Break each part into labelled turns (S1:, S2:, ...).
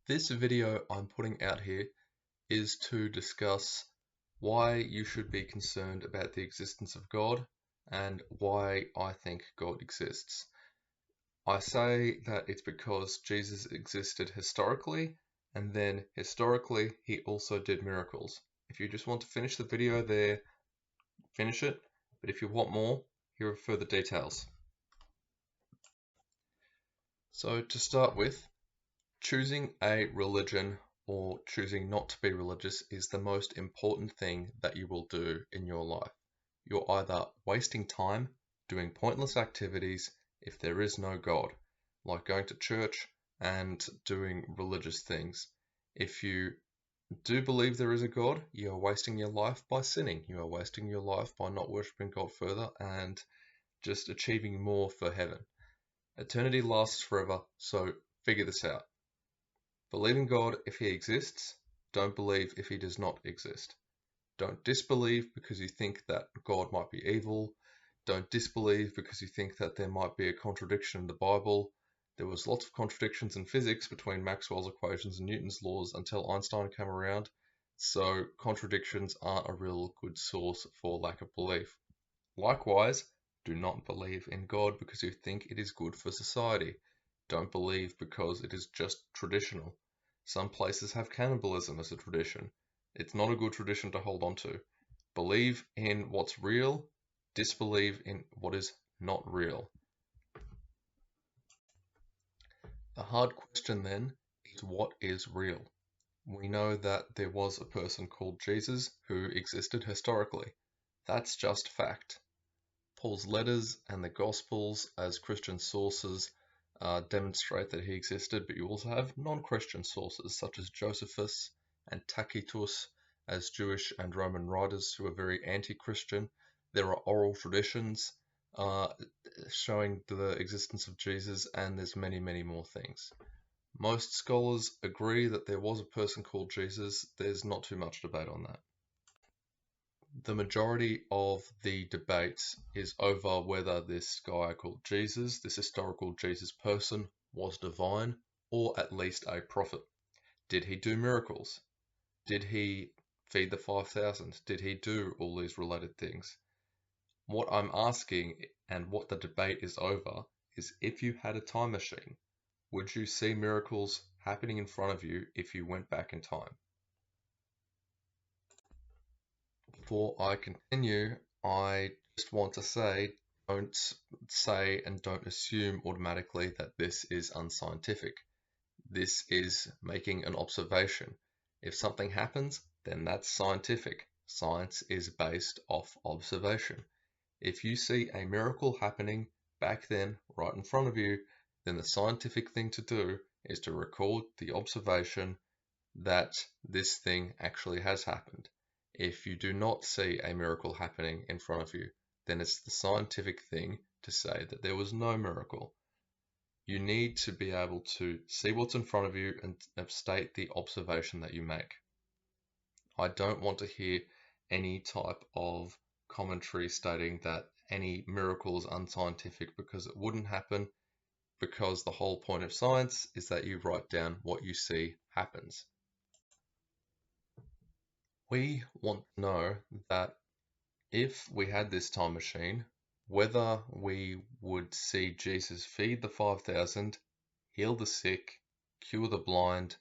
S1: This video I'm putting out here is to discuss why you should be concerned about the existence of God and why I think God exists. I say that it's because Jesus existed historically, and then historically he also did miracles. If you just want to finish the video there, finish it, but if you want more, here are further details. So to start with, choosing a religion or choosing not to be religious is the most important thing that you will do in your life. You're either wasting time doing pointless activities if there is no God, like going to church and doing religious things. If you do believe there is a God, you are wasting your life by sinning. You are wasting your life by not worshipping God further and just achieving more for heaven. Eternity lasts forever, so figure this out. Believe in God if he exists. Don't believe if he does not exist. Don't disbelieve because you think that God might be evil. Don't disbelieve because you think that there might be a contradiction in the Bible. There was lots of contradictions in physics between Maxwell's equations and Newton's laws until Einstein came around. So contradictions aren't a real good source for lack of belief. Likewise, do not believe in God because you think it is good for society. Don't believe because it is just traditional. Some places have cannibalism as a tradition. It's not a good tradition to hold on to. Believe in what's real, disbelieve in what is not real. The hard question then is, what is real? We know that there was a person called Jesus who existed historically. That's just fact. Paul's letters and the Gospels as Christian sources demonstrate that he existed, but you also have non-Christian sources such as Josephus and Tacitus as Jewish and Roman writers who are very anti-Christian. There are oral traditions showing the existence of Jesus, and there's many, many more things. Most scholars agree that there was a person called Jesus. There's not too much debate on that. The majority of the debate is over whether this guy called Jesus, this historical Jesus person, was divine or at least a prophet. Did he do miracles? Did he feed the 5,000? Did he do all these related things? What I'm asking and what the debate is over is, if you had a time machine, would you see miracles happening in front of you if you went back in time? Before I continue, I just want to say, don't say and don't assume automatically that this is unscientific. This is making an observation. If something happens, then that's scientific. Science is based off observation. If you see a miracle happening back then, right in front of you, then the scientific thing to do is to record the observation that this thing actually has happened. If you do not see a miracle happening in front of you, then it's the scientific thing to say that there was no miracle. You need to be able to see what's in front of you and state the observation that you make. I don't want to hear any type of commentary stating that any miracle is unscientific, because it wouldn't happen, because the whole point of science is that you write down what you see happens. We want to know that if we had this time machine, whether we would see Jesus feed the 5,000, heal the sick, cure the blind,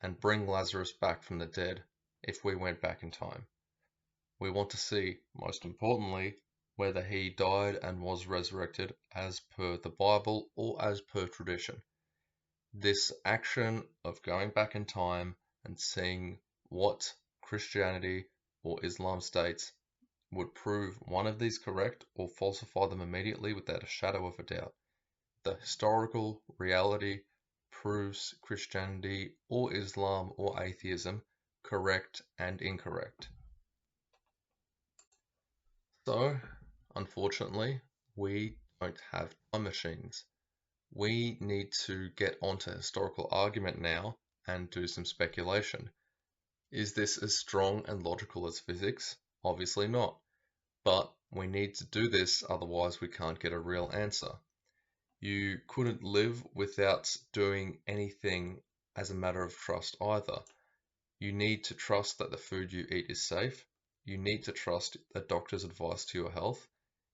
S1: and bring Lazarus back from the dead if we went back in time. We want to see, most importantly, whether he died and was resurrected as per the Bible or as per tradition. This action of going back in time and seeing what Christianity or Islam states would prove one of these correct or falsify them immediately without a shadow of a doubt. The historical reality proves Christianity or Islam or atheism correct and incorrect. So, unfortunately, we don't have time machines. We need to get onto historical argument now and do some speculation. Is this as strong and logical as physics? Obviously not. But we need to do this, otherwise we can't get a real answer. You couldn't live without doing anything as a matter of trust either. You need to trust that the food you eat is safe. You need to trust a doctor's advice to your health.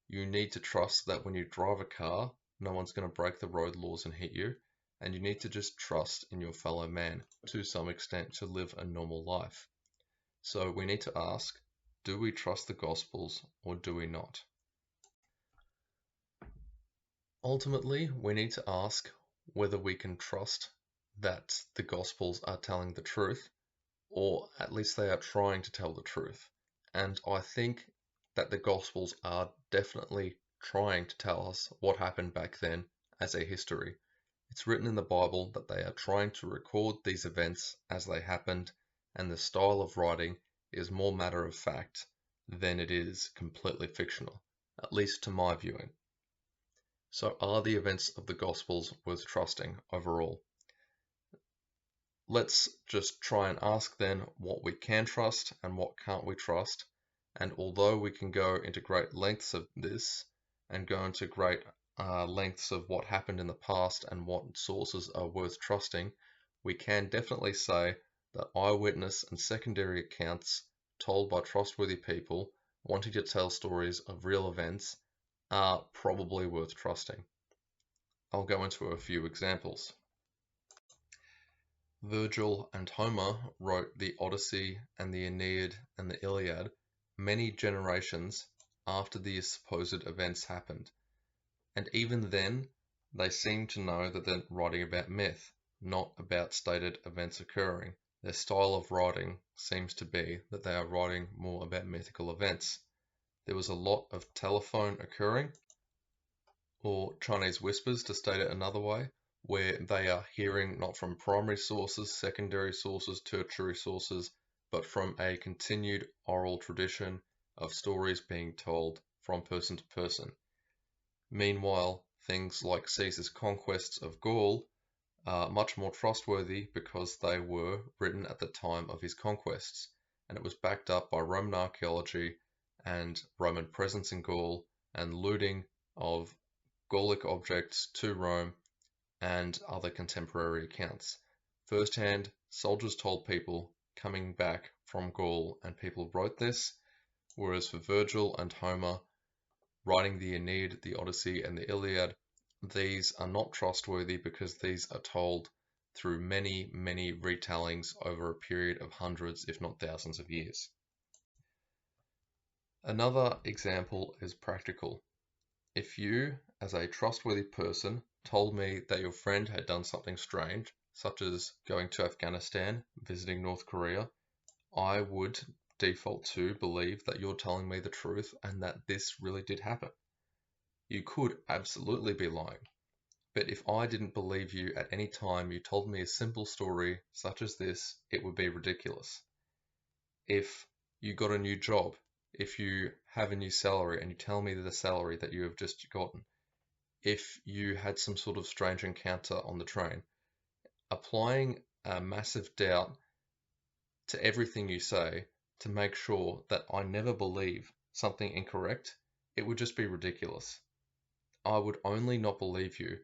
S1: You need to trust that when you drive a car, no one's going to break the road laws and hit you. And you need to just trust in your fellow man to some extent to live a normal life. So we need to ask, do we trust the Gospels or do we not? Ultimately, we need to ask whether we can trust that the Gospels are telling the truth, or at least they are trying to tell the truth. And I think that the Gospels are definitely trying to tell us what happened back then as a history. It's written in the Bible that they are trying to record these events as they happened, and the style of writing is more matter of fact than it is completely fictional, at least to my viewing. So are the events of the Gospels worth trusting overall? Let's just try and ask then what we can trust and what can't we trust. And although we can go into great lengths of this and go into great lengths of what happened in the past and what sources are worth trusting, we can definitely say that eyewitness and secondary accounts told by trustworthy people wanting to tell stories of real events are probably worth trusting. I'll go into a few examples. Virgil and Homer wrote the Odyssey and the Aeneid and the Iliad many generations after the supposed events happened, and even then they seem to know that they're writing about myth, not about stated events occurring. Their style of writing seems to be that they are writing more about mythical events. There was a lot of telephone occurring, or Chinese whispers to state it another way, where they are hearing not from primary sources, secondary sources, tertiary sources, but from a continued oral tradition of stories being told from person to person. Meanwhile, things like Caesar's conquests of Gaul are much more trustworthy because they were written at the time of his conquests, and it was backed up by Roman archaeology and Roman presence in Gaul and looting of Gallic objects to Rome and other contemporary accounts. Firsthand, soldiers told people coming back from Gaul, and people wrote this, whereas for Virgil and Homer, writing the Aeneid, the Odyssey, and the Iliad, these are not trustworthy because these are told through many, many retellings over a period of hundreds, if not thousands of years. Another example is practical. If you, as a trustworthy person, told me that your friend had done something strange, such as going to Afghanistan, visiting North Korea, I would default to believe that you're telling me the truth and that this really did happen. You could absolutely be lying, but if I didn't believe you at any time you told me a simple story such as this, it would be ridiculous. If you got a new job, if you have a new salary and you tell me the salary that you have just gotten, if you had some sort of strange encounter on the train, applying a massive doubt to everything you say to make sure that I never believe something incorrect, it would just be ridiculous. I would only not believe you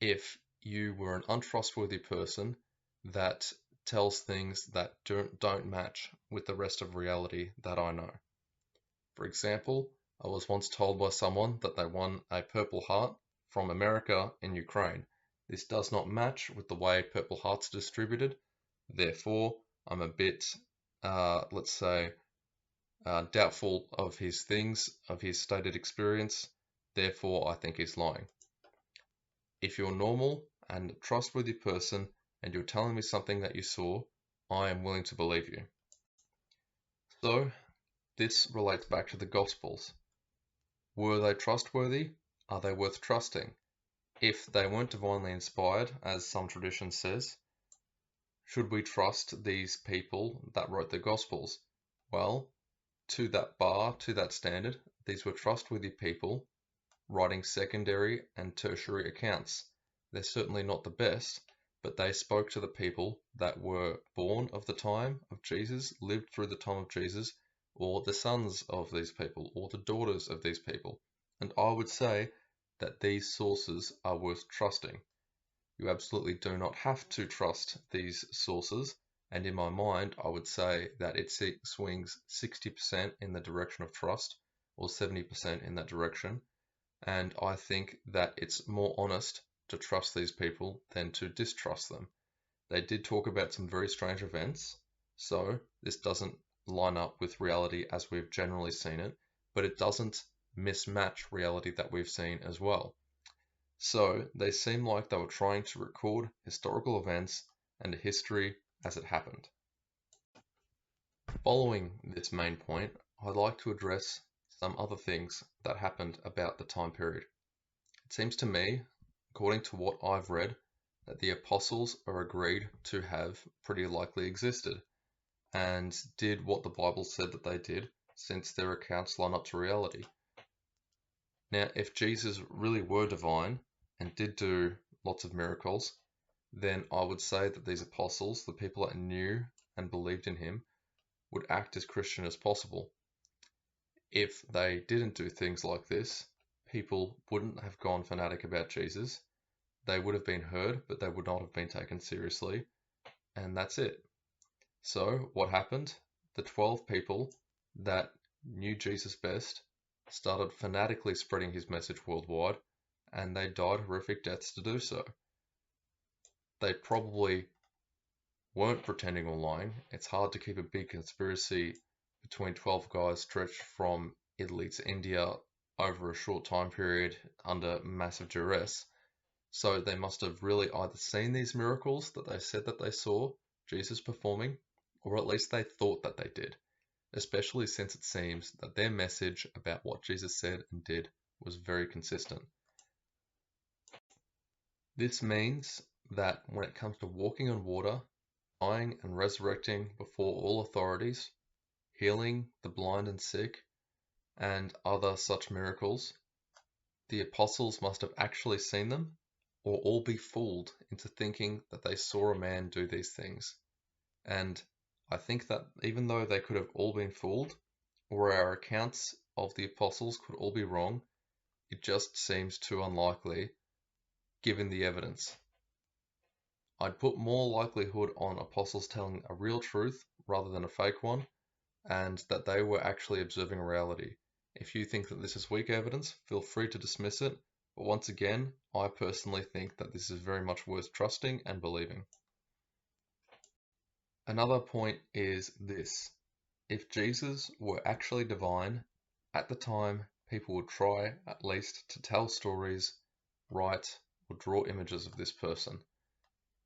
S1: if you were an untrustworthy person that tells things that don't match with the rest of reality that I know. For example, I was once told by someone that they won a Purple Heart from America in Ukraine. This does not match with the way Purple Hearts are distributed. Therefore, I'm a bit, let's say, doubtful of his things, of his stated experience. Therefore, I think he's lying. If you're normal and a trustworthy person and you're telling me something that you saw, I am willing to believe you. So, this relates back to the Gospels. Were they trustworthy? Are they worth trusting? If they weren't divinely inspired, as some tradition says, should we trust these people that wrote the Gospels? Well, to that bar, to that standard, these were trustworthy people writing secondary and tertiary accounts. They're certainly not the best, but they spoke to the people that were born of the time of Jesus, lived through the time of Jesus, or the sons of these people, or the daughters of these people. And I would say that these sources are worth trusting. You absolutely do not have to trust these sources, and in my mind, I would say that it swings 60% in the direction of trust or 70% in that direction. And I think that it's more honest to trust these people than to distrust them. They did talk about some very strange events, so this doesn't line up with reality as we've generally seen it, but it doesn't mismatch reality that we've seen as well. So they seem like they were trying to record historical events and history as it happened. Following this main point, I'd like to address some other things that happened about the time period. It seems to me, according to what I've read, that the apostles are agreed to have pretty likely existed and did what the Bible said that they did, since their accounts line up to reality. Now, if Jesus really were divine and did do lots of miracles, then I would say that these apostles, the people that knew and believed in him, would act as Christian as possible. If they didn't do things like this, people wouldn't have gone fanatic about Jesus. They would have been heard, but they would not have been taken seriously, and that's it. So, what happened? The 12 people that knew Jesus best started fanatically spreading his message worldwide, and they died horrific deaths to do so. They probably weren't pretending or lying. It's hard to keep a big conspiracy between 12 guys stretched from Italy to India over a short time period under massive duress. So they must have really either seen these miracles that they said that they saw Jesus performing, or at least they thought that they did, especially since it seems that their message about what Jesus said and did was very consistent. This means that when it comes to walking on water, dying and resurrecting before all authorities, healing the blind and sick, and other such miracles, the apostles must have actually seen them, or all be fooled into thinking that they saw a man do these things. And I think that even though they could have all been fooled, or our accounts of the apostles could all be wrong, it just seems too unlikely given the evidence. I'd put more likelihood on apostles telling a real truth rather than a fake one, and that they were actually observing reality. If you think that this is weak evidence, feel free to dismiss it, but once again, I personally think that this is very much worth trusting and believing. Another point is this: if Jesus were actually divine, at the time people would try at least to tell stories, write, or draw images of this person.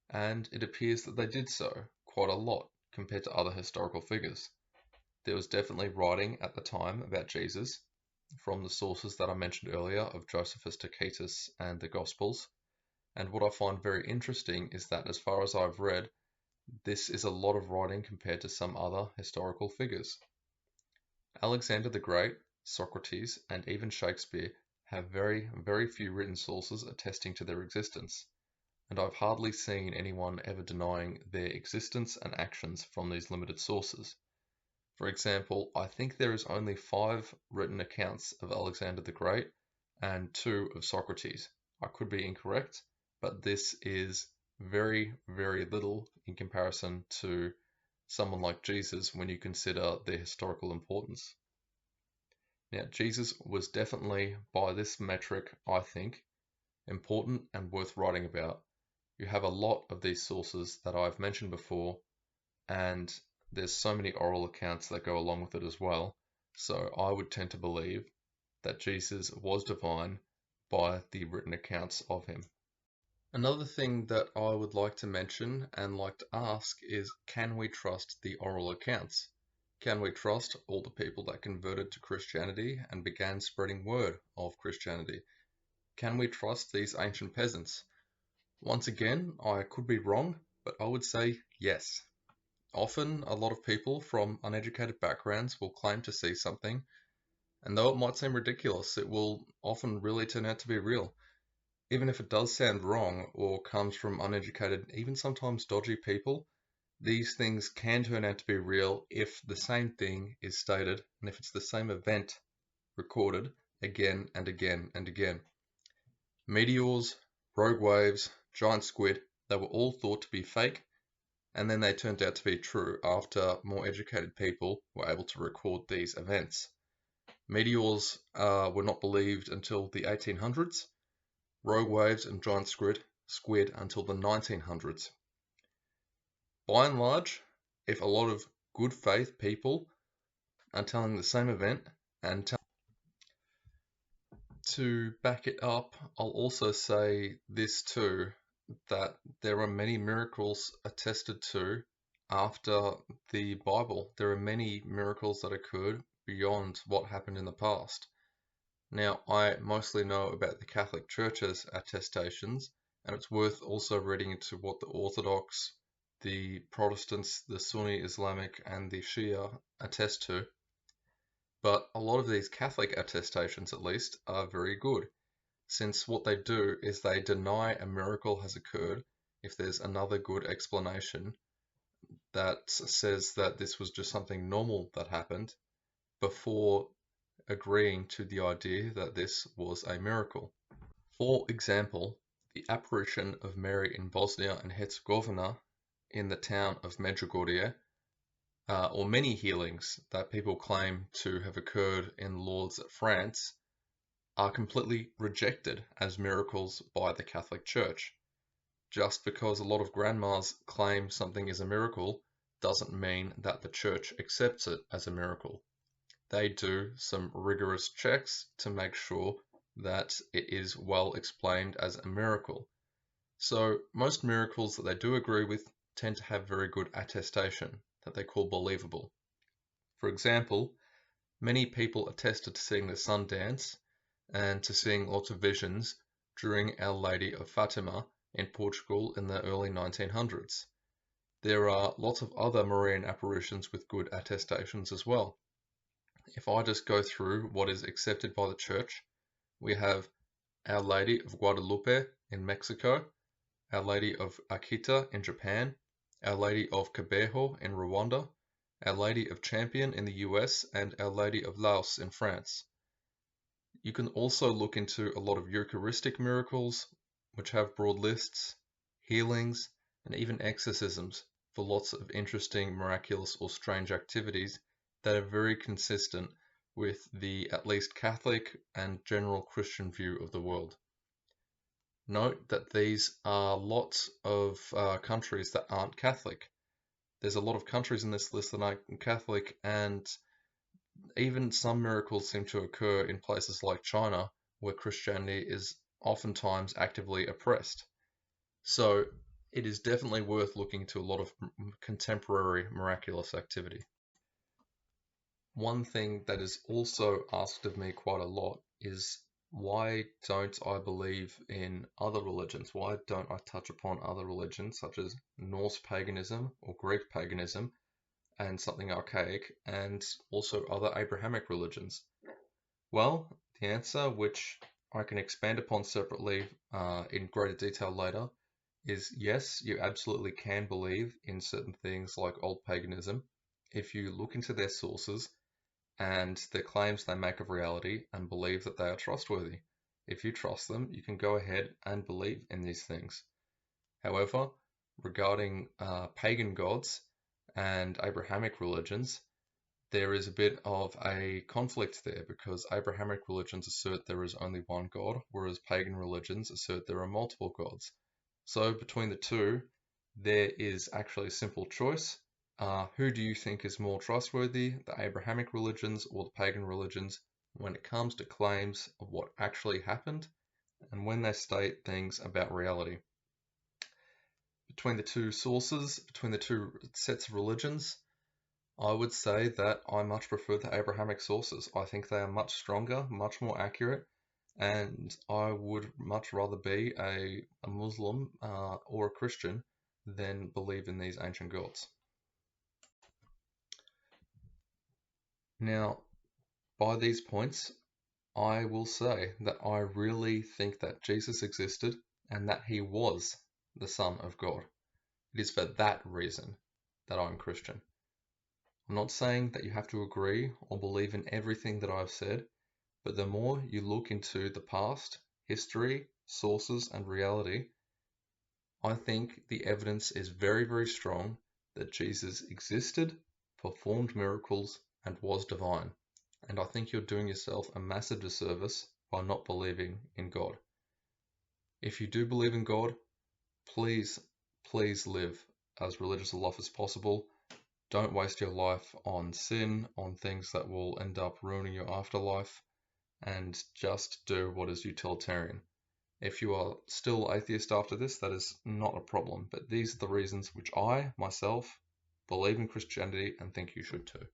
S1: And it appears that they did so quite a lot compared to other historical figures. There was definitely writing at the time about Jesus from the sources that I mentioned earlier of Josephus Tacitus and the Gospels. And what I find very interesting is that, as far as I've read, this is a lot of writing compared to some other historical figures. Alexander the Great, Socrates, and even Shakespeare have very, very few written sources attesting to their existence, and I've hardly seen anyone ever denying their existence and actions from these limited sources. For example, I think there is only 5 written accounts of Alexander the Great and 2 of Socrates. I could be incorrect, but this is very, very little in comparison to someone like Jesus when you consider their historical importance. Now, Jesus was definitely, by this metric, I think, important and worth writing about. You have a lot of these sources that I've mentioned before, and there's so many oral accounts that go along with it as well. So I would tend to believe that Jesus was divine by the written accounts of him. Another thing that I would like to mention and like to ask is, can we trust the oral accounts? Can we trust all the people that converted to Christianity and began spreading word of Christianity? Can we trust these ancient peasants? Once again, I could be wrong, but I would say yes. Often, a lot of people from uneducated backgrounds will claim to see something, and though it might seem ridiculous, it will often really turn out to be real. Even if it does sound wrong or comes from uneducated, even sometimes dodgy people, these things can turn out to be real if the same thing is stated and if it's the same event recorded again and again and again. Meteors, rogue waves, giant squid, they were all thought to be fake, and then they turned out to be true after more educated people were able to record these events. Meteors were not believed until the 1800s, rogue waves and giant squid until the 1900s. By and large, if a lot of good faith people are telling the same event and to back it up, I'll also say this too, that there are many miracles attested to after the Bible. There are many miracles that occurred beyond what happened in the past. Now, I mostly know about the Catholic Church's attestations, and it's worth also reading into what the Orthodox, the Protestants, the Sunni Islamic, and the Shia attest to. But a lot of these Catholic attestations, at least, are very good, since what they do is they deny a miracle has occurred if there's another good explanation that says that this was just something normal that happened before agreeing to the idea that this was a miracle. For example, the apparition of Mary in Bosnia and Herzegovina in the town of Medjugorje, or many healings that people claim to have occurred in Lourdes, France, are completely rejected as miracles by the Catholic Church. Just because a lot of grandmas claim something is a miracle doesn't mean that the Church accepts it as a miracle. They do some rigorous checks to make sure that it is well explained as a miracle. So most miracles that they do agree with tend to have very good attestation that they call believable. For example, many people attested to seeing the sun dance and to seeing lots of visions during Our Lady of Fatima in Portugal in the early 1900s. There are lots of other Marian apparitions with good attestations as well. If I just go through what is accepted by the Church, we have Our Lady of Guadalupe in Mexico, Our Lady of Akita in Japan, Our Lady of Kibeho in Rwanda, Our Lady of Champion in the US, and Our Lady of Laos in France. You can also look into a lot of Eucharistic miracles, which have broad lists, healings, and even exorcisms for lots of interesting, miraculous, or strange activities that are very consistent with the at least Catholic and general Christian view of the world. Note that these are lots of countries that aren't Catholic. There's a lot of countries in this list that aren't Catholic, and even some miracles seem to occur in places like China, where Christianity is oftentimes actively oppressed. So it is definitely worth looking to a lot of contemporary miraculous activity. One thing that is also asked of me quite a lot is, why don't I believe in other religions? Why don't I touch upon other religions such as Norse paganism or Greek paganism and something archaic, and also other Abrahamic religions? Well, the answer, which I can expand upon separately in greater detail later, is yes, you absolutely can believe in certain things like old paganism if you look into their sources and the claims they make of reality and believe that they are trustworthy. If you trust them, you can go ahead and believe in these things. However, regarding pagan gods and Abrahamic religions, there is a bit of a conflict there, because Abrahamic religions assert there is only one God, whereas pagan religions assert there are multiple gods. So between the two, there is actually a simple choice. Who do you think is more trustworthy, the Abrahamic religions or the pagan religions, when it comes to claims of what actually happened and when they state things about reality? Between the two sources, between the two sets of religions, I would say that I much prefer the Abrahamic sources. I think they are much stronger, much more accurate, and I would much rather be a Muslim or a Christian than believe in these ancient gods. Now, by these points, I will say that I really think that Jesus existed and that he was the Son of God. It is for that reason that I'm Christian. I'm not saying that you have to agree or believe in everything that I've said, but the more you look into the past, history, sources, and reality, I think the evidence is very, very strong that Jesus existed, performed miracles, and was divine. And I think you're doing yourself a massive disservice by not believing in God. If you do believe in God, please, please live as religious a life as possible. Don't waste your life on sin, on things that will end up ruining your afterlife, and just do what is utilitarian. If you are still atheist after this, that is not a problem, but these are the reasons which I, myself, believe in Christianity and think you should too.